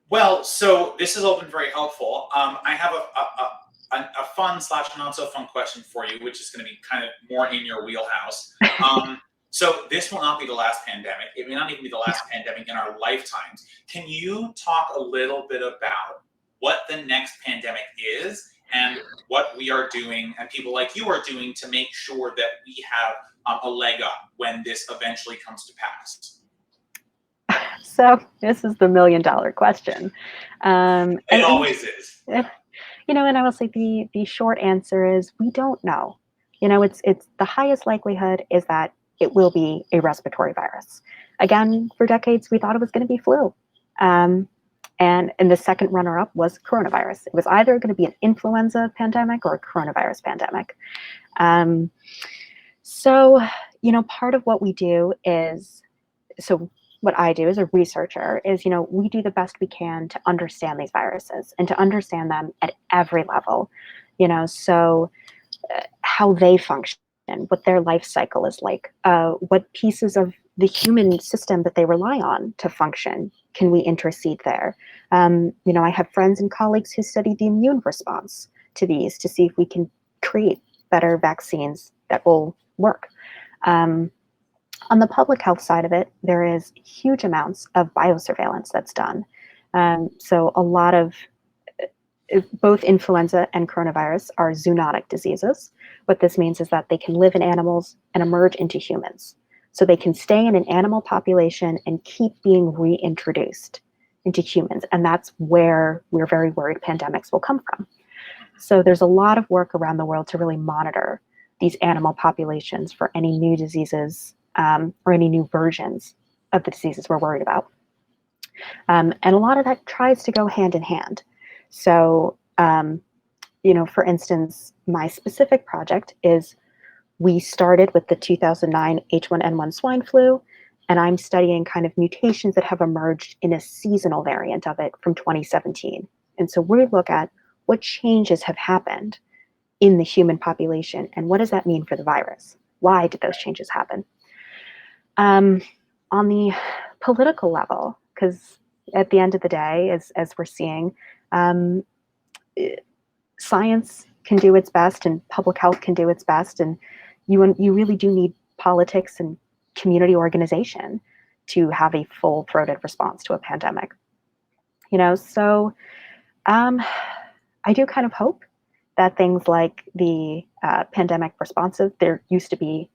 Well, so this has all been very helpful. I have a fun slash not so fun question for you, which is going to be kind of more in your wheelhouse. So this will not be the last pandemic. It may not even be the last pandemic in our lifetimes. Can you talk a little bit about what the next pandemic is and what we are doing and people like you are doing to make sure that we have a leg up when this eventually comes to pass? So this is the $1 million question. It And always is. and I will say the short answer is we don't know. It's the highest likelihood is that it will be a respiratory virus. Again, for decades we thought it was going to be flu. Um, and the second runner up was coronavirus. It was either going to be an influenza pandemic or a coronavirus pandemic. Um, so, part of what we do is so what I do as a researcher is, we do the best we can to understand these viruses and to understand them at every level, so how they function, what their life cycle is like, what pieces of the human system that they rely on to function can we intercede there. I have friends and colleagues who study the immune response to these to see if we can create better vaccines that will work. Um, on the public health side of it, there is huge amounts of biosurveillance that's done. So a lot of both influenza and coronavirus are zoonotic diseases. What this means is that they can live in animals and emerge into humans. So they can stay in an animal population and keep being reintroduced into humans. And that's where we're very worried pandemics will come from. So there's a lot of work around the world to really monitor these animal populations for any new diseases, or any new versions of the diseases we're worried about. And a lot of that tries to go hand in hand. So, for instance, my specific project is we started with the 2009 H1N1 swine flu, and I'm studying kind of mutations that have emerged in a seasonal variant of it from 2017. And so we look at what changes have happened in the human population and what does that mean for the virus? Why did those changes happen? On the political level, because at the end of the day, as we're seeing, science can do its best and public health can do its best, and you really do need politics and community organization to have a full-throated response to a pandemic. So I do kind of hope that things like the pandemic responsive, there used to be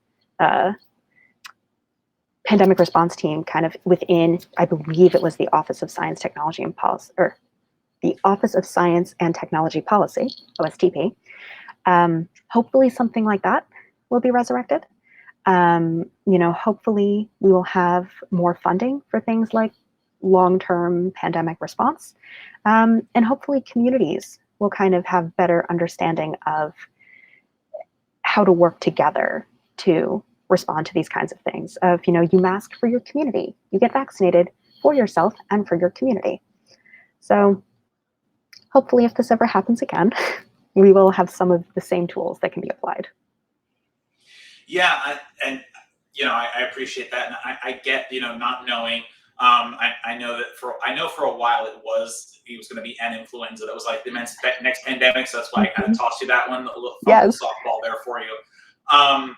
pandemic response team kind of within, I believe it was the Office of Science, Technology and Policy, or the Office of Science and Technology Policy, OSTP. Hopefully something like that will be resurrected. Hopefully we will have more funding for things like long-term pandemic response. And hopefully communities will kind of have better understanding of how to work together to respond to these kinds of things of, you mask for your community, you get vaccinated for yourself and for your community. So hopefully if this ever happens again, we will have some of the same tools that can be applied. Yeah, I appreciate that, and I get not knowing. I know that I know for a while it was going to be an influenza that was like the next pandemic, so that's why I kind of tossed you that one, a little fun little Yes. softball there for you.